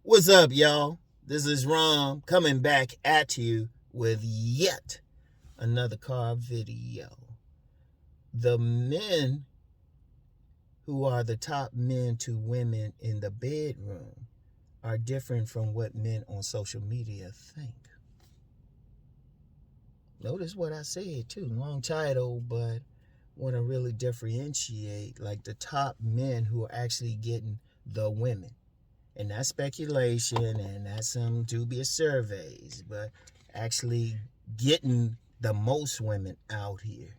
What's up, y'all? This is Rom coming back at you with yet another car video. The men who are the top men to women in the bedroom are different from what men on social media think. Notice what I said too. Long title, but want to really differentiate like the top men who are actually getting the women. And that's speculation and that's some dubious surveys, but actually getting the most women out here.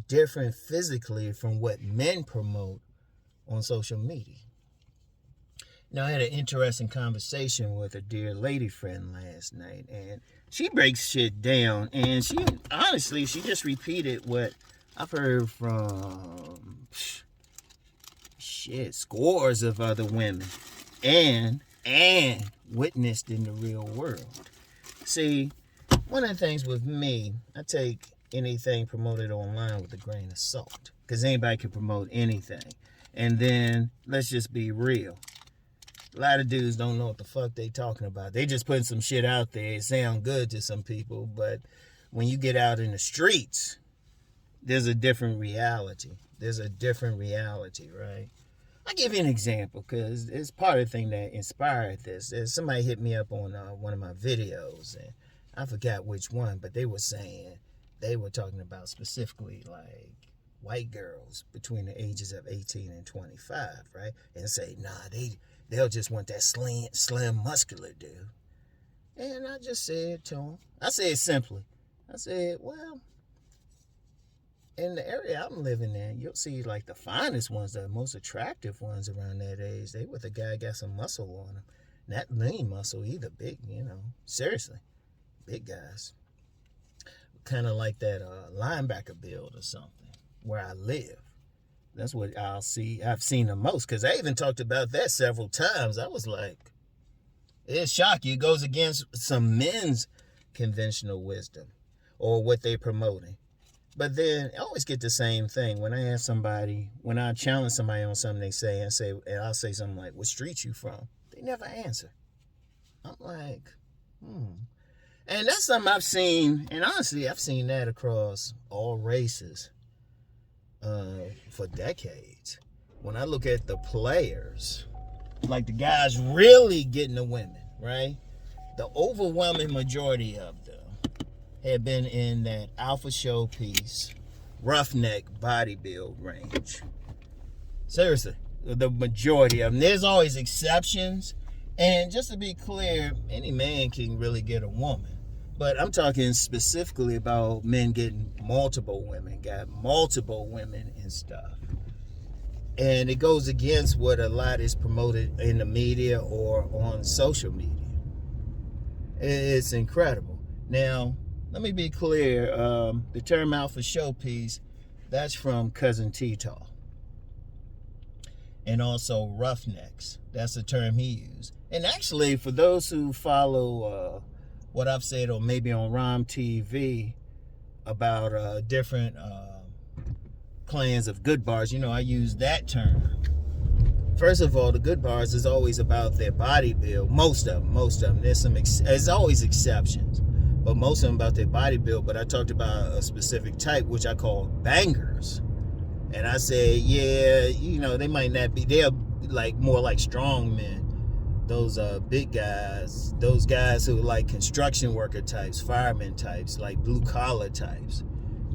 Different physically from what men promote on social media. Now, I had an interesting conversation with a dear lady friend last night, and she breaks shit down, and she just repeated what I've heard from scores of other women and witnessed in the real world. See, one of the things with me, I take anything promoted online with a grain of salt, because anybody can promote anything. And then let's just be real. A lot of dudes don't know what the fuck they talking about. They just putting some shit out there. It sound good to some people, but when you get out in the streets, there's a different reality. Right? I'll give you an example because it's part of the thing that inspired this. Somebody hit me up on one of my videos, and I forgot which one, but they were talking about specifically like white girls between the ages of 18 and 25, right? And say, nah, they'll just want that slim, muscular dude. And I just said to them, I said simply, well, in the area I'm living in, you'll see like the finest ones, the most attractive ones around that age. They with a guy got some muscle on him. Not lean muscle either, big, seriously, big guys. Kind of like that linebacker build or something where I live. That's what I've seen the most, because I even talked about that several times. I was like, it's shocking. It goes against some men's conventional wisdom or what they're promoting. But then I always get the same thing when I challenge somebody on something and I'll say something like, what street you from? They never answer. I'm like, And that's something I've seen, and honestly, I've seen that across all races for decades. When I look at the players, like the guys really getting the women, right? The overwhelming majority of them have been in that alpha showpiece, roughneck bodybuild range. Seriously, the majority of them. There's always exceptions, and just to be clear, any man can really get a woman. But I'm talking specifically about men getting multiple women, got multiple women and stuff. And it goes against what a lot is promoted in the media or on social media. It's incredible. Now, let me be clear. The term alpha showpiece, that's from Cousin T Taw. And also roughnecks. That's the term he used. And actually, for those who follow what I've said, or maybe on Rom TV, about different clans of Goodbars, I use that term. First of all, the Goodbars is always about their body build. Most of them. There's always exceptions, but most of them about their body build. But I talked about a specific type, which I call bangers. And I said, yeah, they might not be. They're like more like strong men. Those big guys, those guys who are like construction worker types, fireman types, like blue collar types.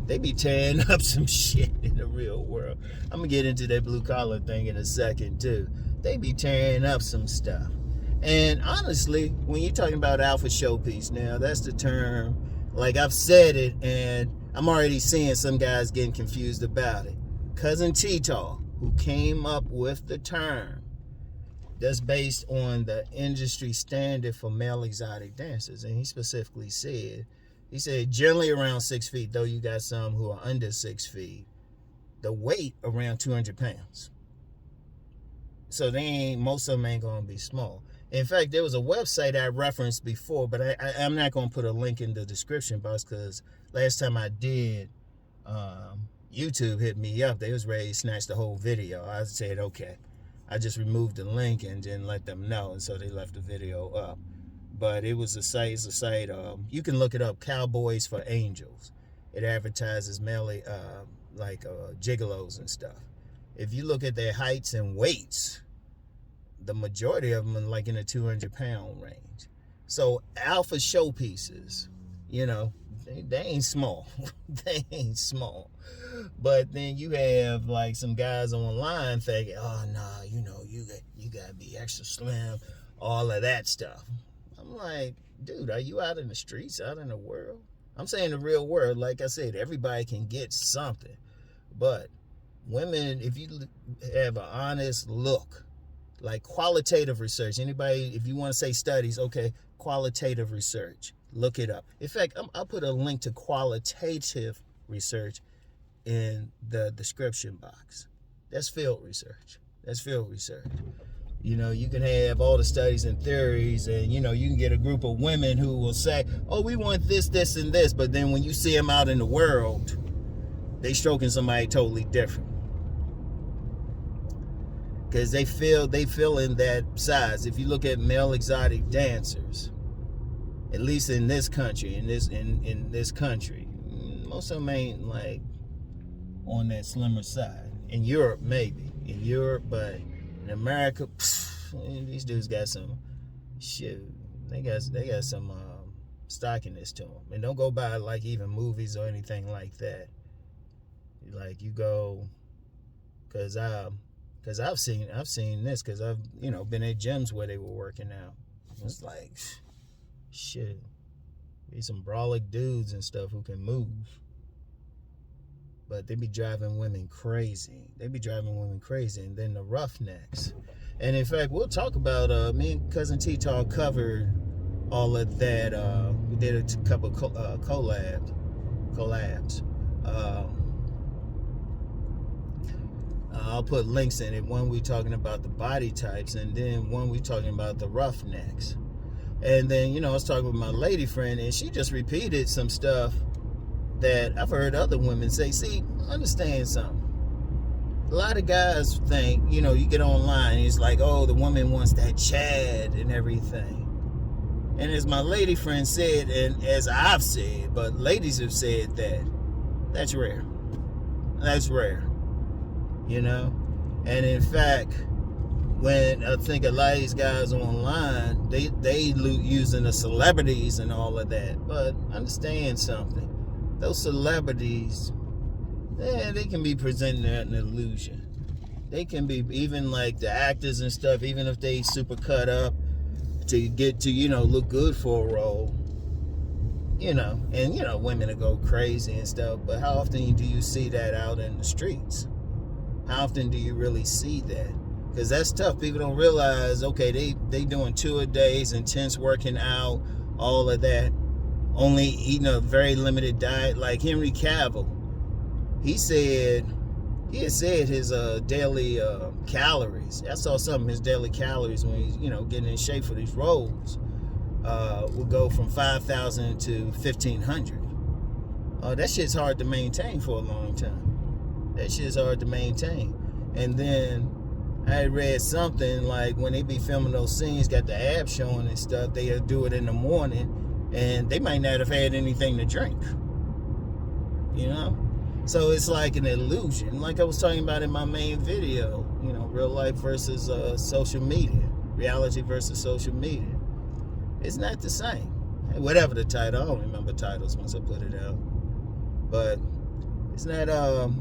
They be tearing up some shit in the real world. I'm gonna get into that blue collar thing in a second too. They be tearing up some stuff. And honestly, when you're talking about alpha showpiece, now that's the term. Like I've said it, and I'm already seeing some guys getting confused about it. Cousin T Taw, who came up with the term, that's based on the industry standard for male exotic dancers, and he specifically said. He said generally around 6 feet, though you got some who are under 6 feet. The weight around 200 pounds. So most of them ain't gonna be small. In fact, there was a website I referenced before, but I'm not gonna put a link in the description box because last time I did, YouTube hit me up. They was ready to snatch the whole video. I said, okay, I just removed the link and didn't let them know, and so they left the video up. But it was a site. It's a site. You can look it up. Cowboys for Angels. It advertises mainly gigolos and stuff. If you look at their heights and weights, the majority of them are like in the 200-pound range. So alpha showpieces, they ain't small. They ain't small. But then you have like some guys online thinking, oh no, you gotta be extra slim, all of that stuff. I'm like, dude, are you out in the streets, out in the world? I'm saying the real world. Like I said, everybody can get something. But women, if you have an honest look, like qualitative research, anybody, if you want to say studies, okay, qualitative research, look it up. In fact, I'll put a link to qualitative research in the description box. That's field research. You can have all the studies and theories, and you can get a group of women who will say, oh, we want this, this, and this, but then when you see them out in the world, they stroking somebody totally different. Because they feel in that size. If you look at male exotic dancers, at least in this country, in this country, most of them ain't like on that slimmer side. In Europe, maybe. In Europe, but in America, these dudes got some shit. They got some stockiness to them. And don't go by like even movies or anything like that. Like you go, because I've seen this, because I've been at gyms where they were working out. It's like, shit, there's some brolic dudes and stuff who can move, but they be driving women crazy. And then the roughnecks. And in fact, we'll talk about, me and Cousin T Taw covered all of that. We did a couple collabs. I'll put links in it. One we talking about the body types, and then one we talking about the roughnecks. And then, I was talking with my lady friend, and she just repeated some stuff that I've heard other women say. See, understand something. A lot of guys think, you get online, and it's like, oh, the woman wants that Chad and everything. And as my lady friend said, and as I've said, but ladies have said that's rare. That's rare. And in fact, when I think a lot of these guys online, they using the celebrities and all of that. But understand something, those celebrities, they can be presenting an illusion. They can be, even like the actors and stuff, even if they super cut up to get to look good for a role. And women will go crazy and stuff. But how often do you see that out in the streets? How often do you really see that? Because that's tough. People don't realize, okay, they doing 2-a-days, intense working out, all of that, only eating a very limited diet. Like Henry Cavill, he had said his daily calories. I saw some of his daily calories when he's getting in shape for these roles, would go from 5,000 to 1,500. That shit's hard to maintain for a long time. That shit's hard to maintain. And then I read something like when they be filming those scenes, got the abs showing and stuff, they'll do it in the morning, and they might not have had anything to drink. So it's like an illusion. Like I was talking about in my main video, real life versus social media, reality versus social media. It's not the same. Whatever the title, I don't remember titles once I put it out. But it's not, a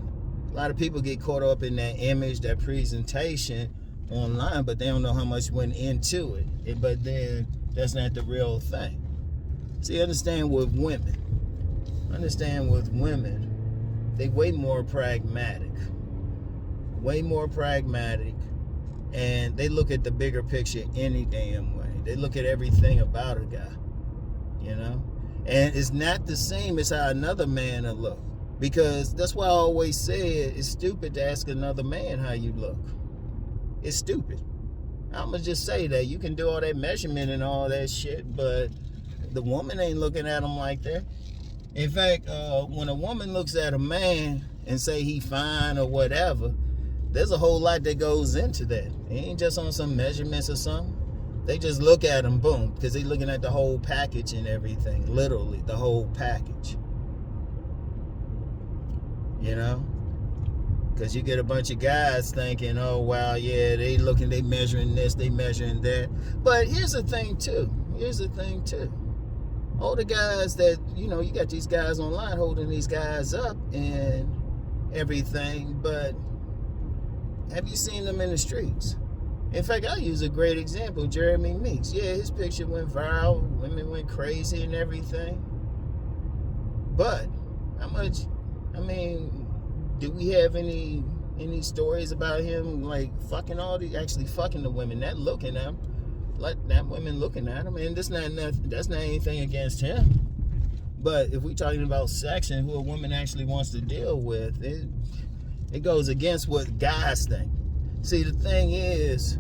lot of people get caught up in that image, that presentation online, but they don't know how much went into it. But then that's not the real thing. See, understand with women, they way more pragmatic, and they look at the bigger picture any damn way. They look at everything about a guy, and it's not the same as how another man will look. Because that's why I always say it's stupid to ask another man how you look. It's stupid. I'm going to just say that. You can do all that measurement and all that shit, but the woman ain't looking at him like that. In fact, when a woman looks at a man and say he fine or whatever, there's a whole lot that goes into that. It ain't just on some measurements or something. They just look at them, boom, because they looking at the whole package and everything. Literally, the whole package. You know? Because you get a bunch of guys thinking, oh, wow, yeah, they measuring this, they measuring that. But here's the thing, too. All the guys that, you know, you got these guys online holding these guys up and everything, but have you seen them in the streets? In fact, I'll use a great example, Jeremy Meeks. Yeah, his picture went viral, women went crazy and everything. But how much, I mean, do we have any stories about him like fucking the women, not looking at them, like that women looking at him? And that's not anything against him. But if we're talking about sex and who a woman actually wants to deal with, it goes against what guys think. See, the thing is,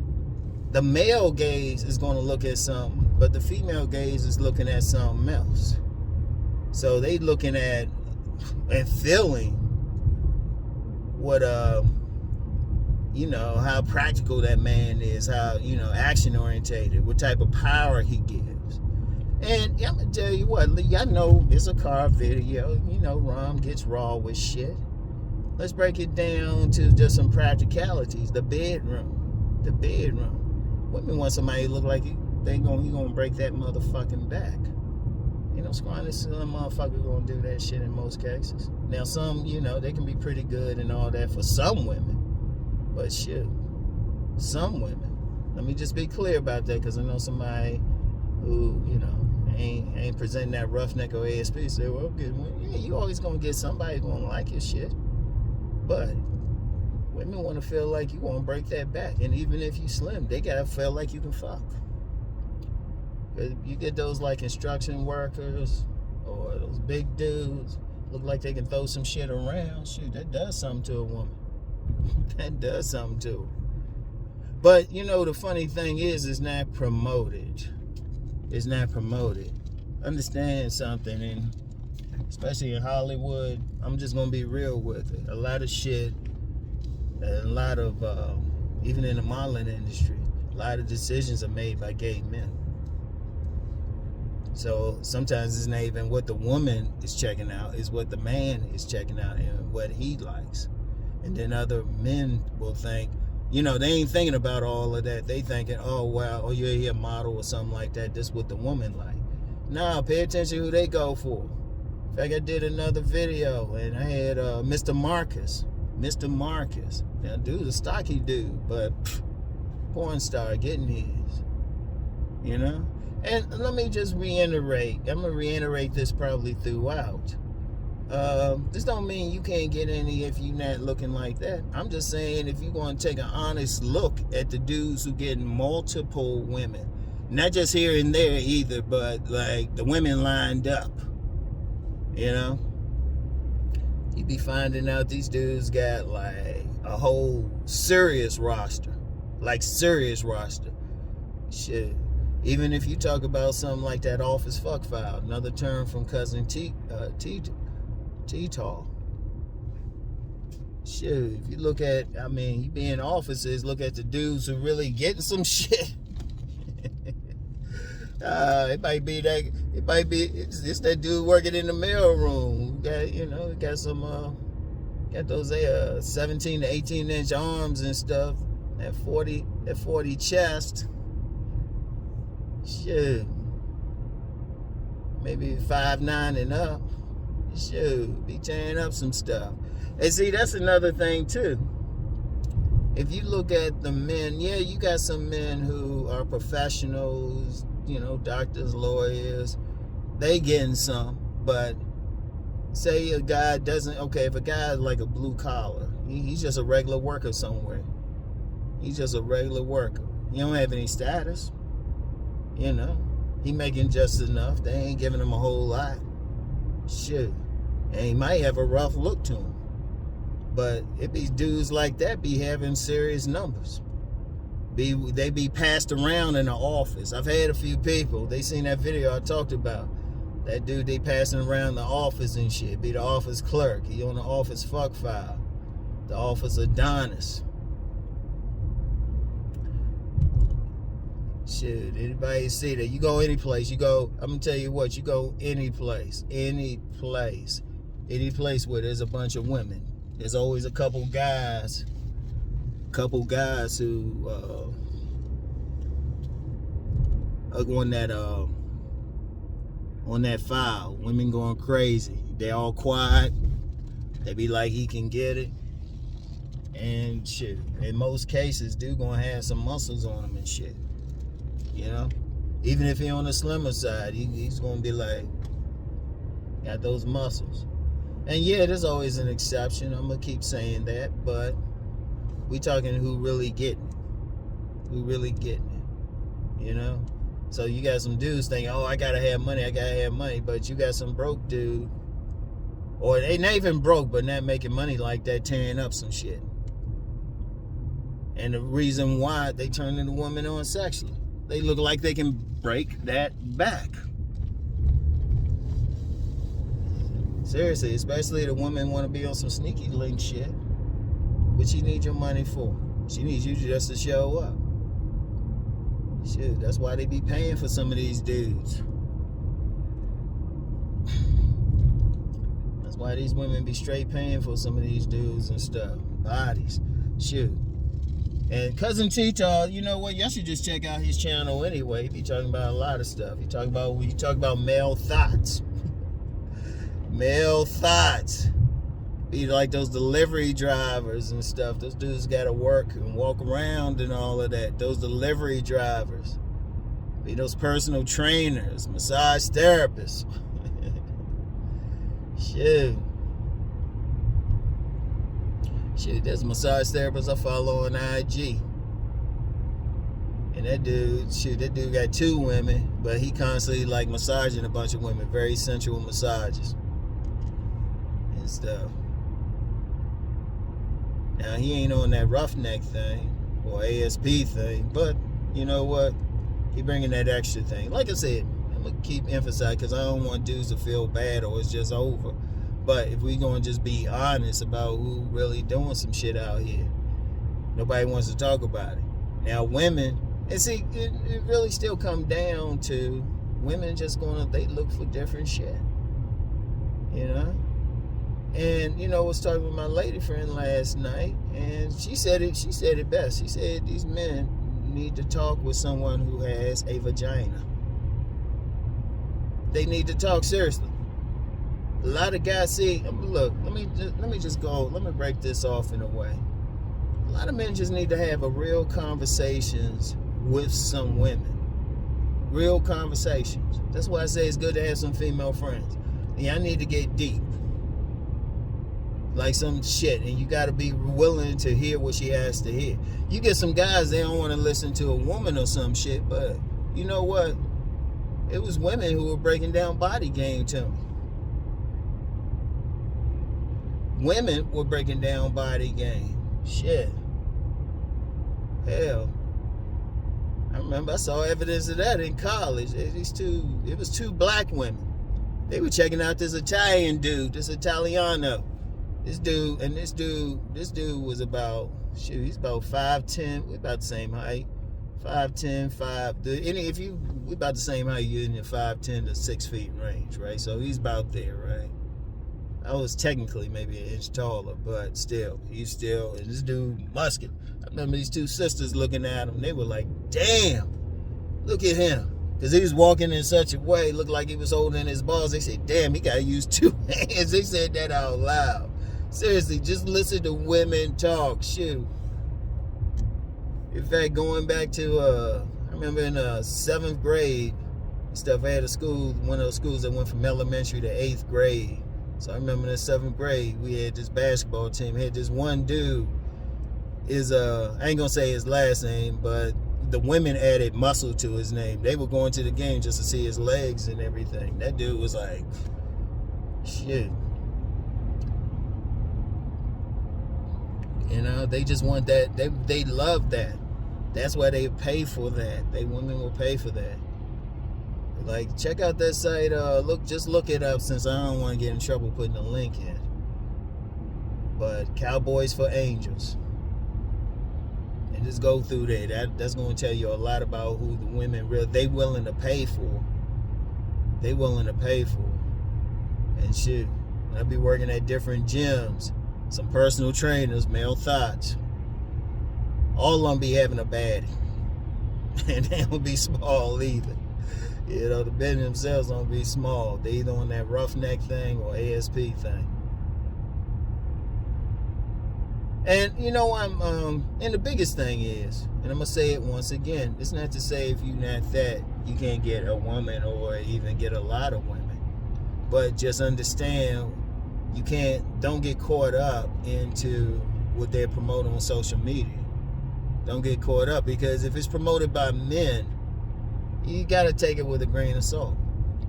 the male gaze is going to look at something, but the female gaze is looking at something else. So they looking at and feeling what you know, how practical that man is, how, you know, action orientated, what type of power he gives. And I'm gonna tell you what, y'all know it's a car video. You know, Rom gets raw with shit. Let's break it down to just some practicalities. The bedroom. Women want somebody to look like he gonna break that motherfucking back. You know, squanny slim motherfucker gonna do that shit in most cases. Now some, you know, they can be pretty good and all that for some women. But shit, some women. Let me just be clear about that, because I know somebody who, you know, ain't presenting that roughneck or ASP. Say, well, good. Yeah, you always gonna get somebody gonna like your shit. But women want to feel like you want to break that back, and even if you slim, they gotta feel like you can fuck. You get those like construction workers or those big dudes look like they can throw some shit around. Shoot, that does something to a woman. That does something to her. But you know, the funny thing is, it's not promoted. It's not promoted. Understand something, and especially in Hollywood, I'm just gonna be real with it. A lot of shit, a lot of even in the modeling industry, a lot of decisions are made by gay men. So sometimes it's not even what the woman is checking out, it's what the man is checking out and what he likes. And then other men will think, you know, they ain't thinking about all of that. They thinking, oh, wow, oh, you're a model or something like that. This is what the woman like. Nah, pay attention who they go for. In fact, I did another video and I had Mr. Marcus. Now, dude's a stocky dude, but porn star getting his, you know? And let me just reiterate. I'm going to reiterate this probably throughout. This don't mean you can't get any if you're not looking like that. I'm just saying, if you're going to take an honest look at the dudes who get multiple women, not just here and there either, but like the women lined up, you know, you be finding out these dudes got like a whole serious roster, shit. Even if you talk about something like that office fuck file, another term from Cousin T Taw. Shit, if you look at, I mean, you be in offices, look at the dudes who really getting some shit. It's that dude working in the mail room. Got some, got those 17 to 18 inch arms and stuff. That 40 chest. Shit. Maybe 5'9" and up. Shoot, be tearing up some stuff. And see, that's another thing too. If you look at the men, yeah, you got some men who are professionals, you know, doctors, lawyers, they getting some. But say a guy doesn't, okay, if a guy is like a blue collar, he's just a regular worker somewhere. He's just a regular worker. He don't have any status, you know. He making just enough. They ain't giving him a whole lot. Shit. And he might have a rough look to him. But it be dudes like that be having serious numbers. They be passed around in the office. I've had a few people, they seen that video I talked about. That dude they passing around the office and shit. Be the office clerk. He on the office fuck file. The office Adonis. Shit, anybody see that? You go any place, you go, I'm gonna tell you what, you go any place where there's a bunch of women. There's always a couple guys who are on that file. Women going crazy. They all quiet. They be like, he can get it. And shit, in most cases, dude gonna have some muscles on him and shit. You know? Even if he on the slimmer side, he's gonna be like, got those muscles. And yeah, there's always an exception. I'm gonna keep saying that, but we talking who really getting it. Who really getting it. You know? So you got some dudes thinking, oh, I gotta have money, but you got some broke dude, or they not even broke, but not making money like that, tearing up some shit. And the reason why they turning the woman on sexually, they look like they can break that back. Seriously, especially the woman want to be on some sneaky link shit. What she need your money for? She needs you just to show up. Shit, that's why they be paying for some of these dudes. That's why these women be straight paying for some of these dudes and stuff. Bodies. Shoot. And Cousin T Taw, you know what? Y'all should just check out his channel anyway. He be talking about a lot of stuff. He talk about male thoughts. Male thoughts. Be like those delivery drivers and stuff. Those dudes gotta work and walk around and all of that. Those delivery drivers. Be those personal trainers, massage therapists. Shit. Shit, there's a massage therapist I follow on IG. And that dude got 2 women, but he constantly like massaging a bunch of women. Very sensual massages and stuff. Now, he ain't on that roughneck thing or ASP thing, but you know what? He bringing that extra thing. Like I said, I'm going to keep emphasizing because I don't want dudes to feel bad or it's just over. But if we going to just be honest about who really doing some shit out here, nobody wants to talk about it. Now, women, and see, it really still come down to women just they look for different shit. You know? And, you know, I was talking with my lady friend last night, and she said it best. She said these men need to talk with someone who has a vagina. They need to talk seriously. A lot of guys look, let me break this off in a way. A lot of men just need to have a real conversations with some women. Real conversations. That's why I say it's good to have some female friends. Yeah, I need to get deep. Like some shit, and you got to be willing to hear what she has to hear. You get some guys, they don't want to listen to a woman or some shit, but you know what? It was women who were breaking down body game to me. Women were breaking down body game. Shit. Hell. I remember I saw evidence of that in college. It was 2 black women. They were checking out this Italian dude, this Italiano. This dude was about, he's about 5'10", we about the same height. 5'10", we about the same height, you're in the 5'10" to 6 feet range, right? So he's about there, right? I was technically maybe an inch taller, but still, and this dude muscular. I remember these 2 sisters looking at him, they were like, damn, look at him. Because he was walking in such a way, looked like he was holding his balls. They said, damn, he got to use 2 hands. They said that out loud. Seriously, just listen to women talk. Shoot. In fact, going back to, I remember in 7th grade, stuff, I had one of those schools that went from elementary to 8th grade. So I remember in 7th grade, we had this basketball team. We had this one dude, I ain't gonna say his last name, but the women added muscle to his name. They were going to the game just to see his legs and everything. That dude was like, shit. You know, they just want that. They love that. That's why they pay for that. Women will pay for that. Like, check out that site. Just look it up, since I don't want to get in trouble putting a link in. But Cowboys for Angels. And And just go through that. That's going to tell you a lot about who the women they willing to pay for. They willing to pay for. And shit, I be working at different gyms, some personal trainers, male thoughts. All of them be having a baddie. And they don't be small either. You know, the men themselves don't be small. They either on that roughneck thing or ASP thing. And you know, and the biggest thing is, and I'm gonna say it once again, it's not to say if you're not that, you can't get a woman or even get a lot of women. But just understand, don't get caught up into what they're promoting on social media. Don't get caught up, because if it's promoted by men, you gotta take it with a grain of salt.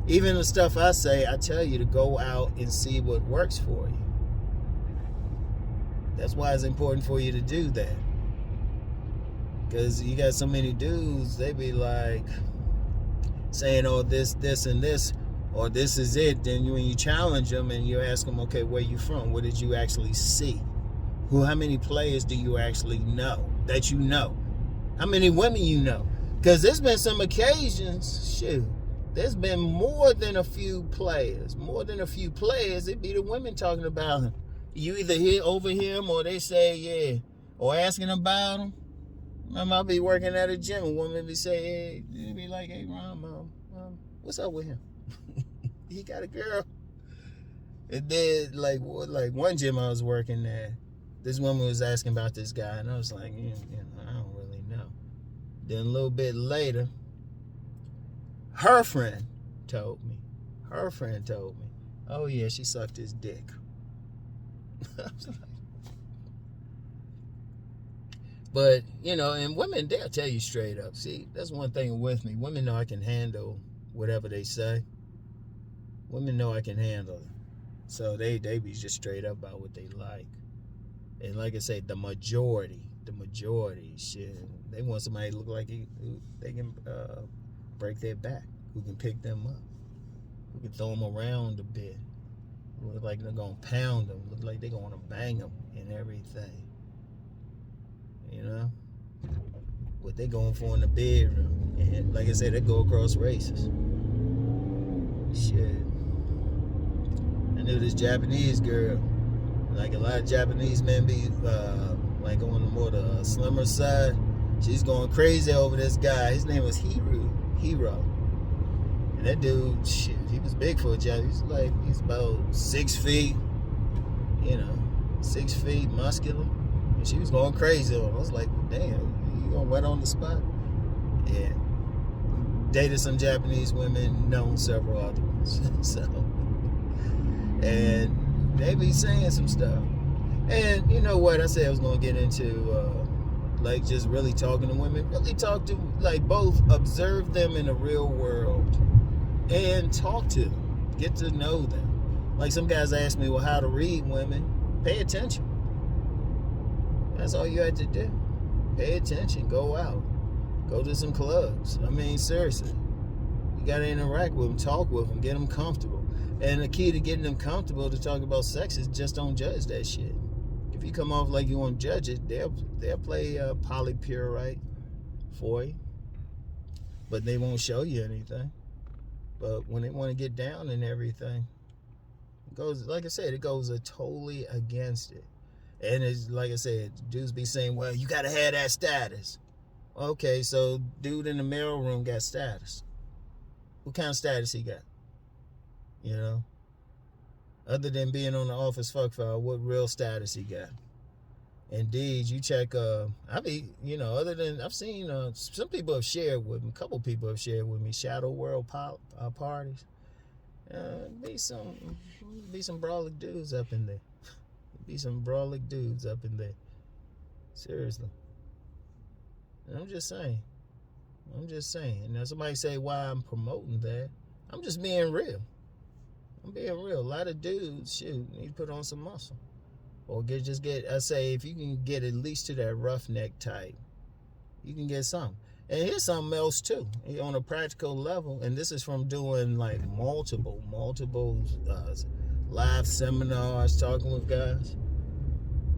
Even the stuff I say, I tell you to go out and see what works for you. That's why it's important for you to do that. Because you got so many dudes, they be like saying, oh, this, and this, or this is it. Then when you challenge them and you ask them, okay, where you from? What did you actually see? How many players do you actually know that you know? How many women you know? Because there's been some occasions, there's been more than a few players. It be the women talking about him. You either overhear them or they say, yeah, or asking about him. I'll be working at a gym. A woman be say, hey, they be like, hey, Rom, what's up with him? He got a girl. And then, like one gym I was working at, this woman was asking about this guy, and I was like, I don't really know. Then a little bit later, her friend told me, oh yeah, she sucked his dick. But, and women, they'll tell you straight up. See, that's one thing with me. Women know I can handle whatever they say. Women know I can handle it. So they be just straight up about what they like. And like I say, the majority, they want somebody to look like they can break their back, who can pick them up, who can throw them around a bit. Look like they're going to pound them. Look like they're going to bang them and everything. What they going for in the bedroom. And like I said, they go across races. Shit. I knew this Japanese girl. Like a lot of Japanese men be like on the more the slimmer side. She's going crazy over this guy. His name was Hero. And that dude, he was big for a Japanese. He's about 6 feet, 6 feet, muscular. And she was going crazy on him. I was like, damn, you gonna wet on the spot? Yeah. Dated some Japanese women, known several other ones. So, and they be saying some stuff. And you know what? I said I was gonna get into just really talking to women. Really talk to, both observe them in the real world and talk to them. Get to know them. Like some guys ask me, well, how to read women. Pay attention. That's all you had to do. Pay attention. Go out. Go to some clubs. I mean, seriously. You got to interact with them, talk with them, get them comfortable. And the key to getting them comfortable to talk about sex is just don't judge that shit. If you come off like you want to judge it, they'll play polypurite for you. But they won't show you anything. But when they want to get down and everything, it goes, like I said, it goes totally against it. And it's like I said, dudes be saying, well, you got to have that status. Okay, so dude in the mailroom got status. What kind of status he got? Other than being on the office fuck file, what real status he got? Indeed, you check, other than, I've seen, some people have shared with me, a couple people have shared with me, Shadow World parties. Be some brolic dudes up in there. Seriously. And I'm just saying. Now somebody say why I'm promoting that. I'm just being real. A lot of dudes, need to put on some muscle. Or I say, if you can get at least to that roughneck type, you can get something. And here's something else too, on a practical level, and this is from doing multiple live seminars, talking with guys.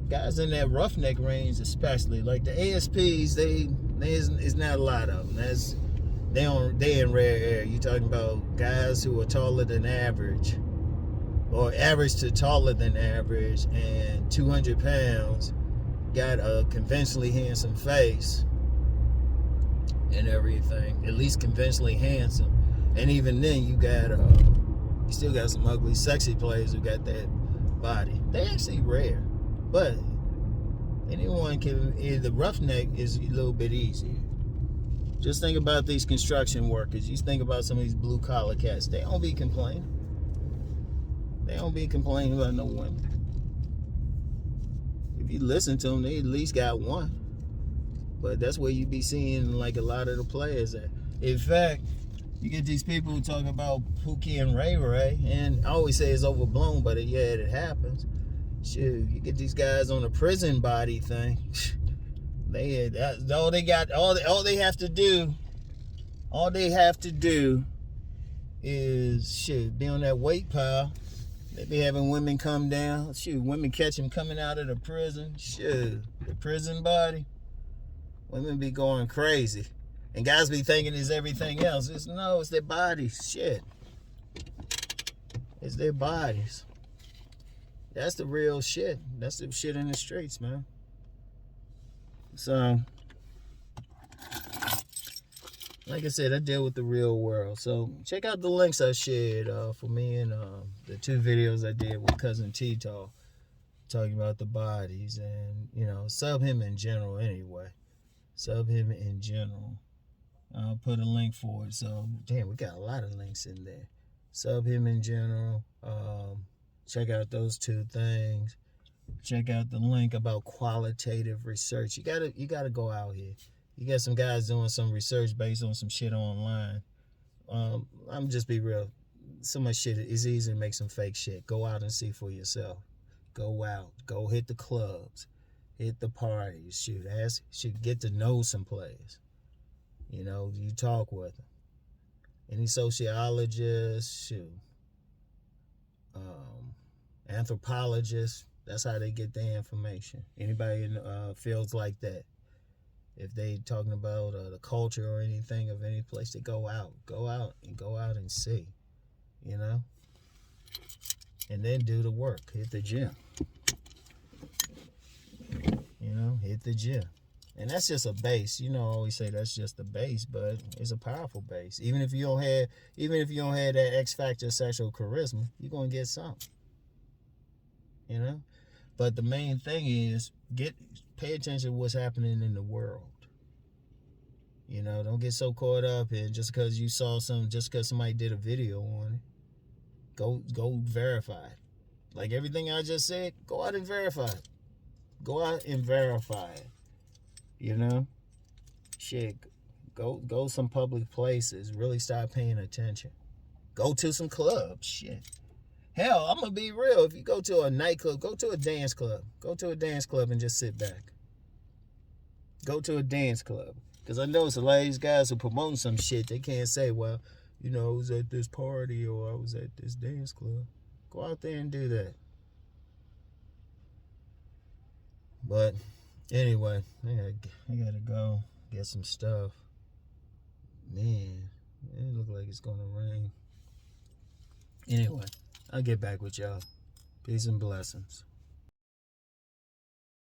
guys in that roughneck range, especially like the ASPs, there's not a lot of them. They in rare air. You talking about guys who are taller than average, or average to taller than average, and 200 pounds, got a conventionally handsome face and everything. At least conventionally handsome. And even then, you still got some ugly, sexy players who got that body. They actually rare, but anyone can. The roughneck is a little bit easier. Just think about these construction workers. You think about some of these blue collar cats. They don't be complaining. They don't be complaining about no women. If you listen to them, they at least got one. But that's where you be seeing like a lot of the players at. In fact, you get these people who talk about Pookie and Ray Ray, and I always say it's overblown, but yeah, it happens. Shoot, you get these guys on a prison body thing. All they have to do is be on that weight pile. They be having women come down. Women catch them coming out of the prison. The prison body. Women be going crazy. And guys be thinking it's everything else. It's their bodies. It's their bodies. That's the real shit. That's the shit in the streets, man. So, like I said, I deal with the real world. So, check out the links I shared for me and the 2 videos I did with Cousin T Taw, talking about the bodies. And, sub him in general anyway. Sub him in general. I'll put a link for it. So, damn, we got a lot of links in there. Sub him in general. Check out those 2 things. Check out the link about qualitative research. You gotta go out here. You got some guys doing some research based on some shit online. I'm just be real. So much shit. It's easy to make some fake shit. Go out and see for yourself. Go out. Go hit the clubs. Hit the parties. Get to know some players. You talk with them. Any sociologists, anthropologists, that's how they get their information. Anybody in fields like that. If they talking about the culture or anything of any place, they go out and see, and then do the work. Hit the gym. Hit the gym. And that's just a base. I always say that's just a base, but it's a powerful base. Even if you don't have that X factor sexual charisma, you're gonna get something. But the main thing is pay attention to what's happening in the world. Don't get so caught up in just because you saw just because somebody did a video on it. Go verify it. Like everything I just said, go out and verify it. Go out and verify it. Go some public places. Really start paying attention. Go to some clubs. Hell, I'm gonna be real. If you go to a nightclub, go to a dance club. Go to a dance club and just sit back. Go to a dance club. Because I know a lot of these guys who promoting some shit, they can't say, well, I was at this party or I was at this dance club. Go out there and do that. But anyway, I gotta go get some stuff. Man, it looks like it's gonna rain. Anyway, I'll get back with y'all. Peace and blessings.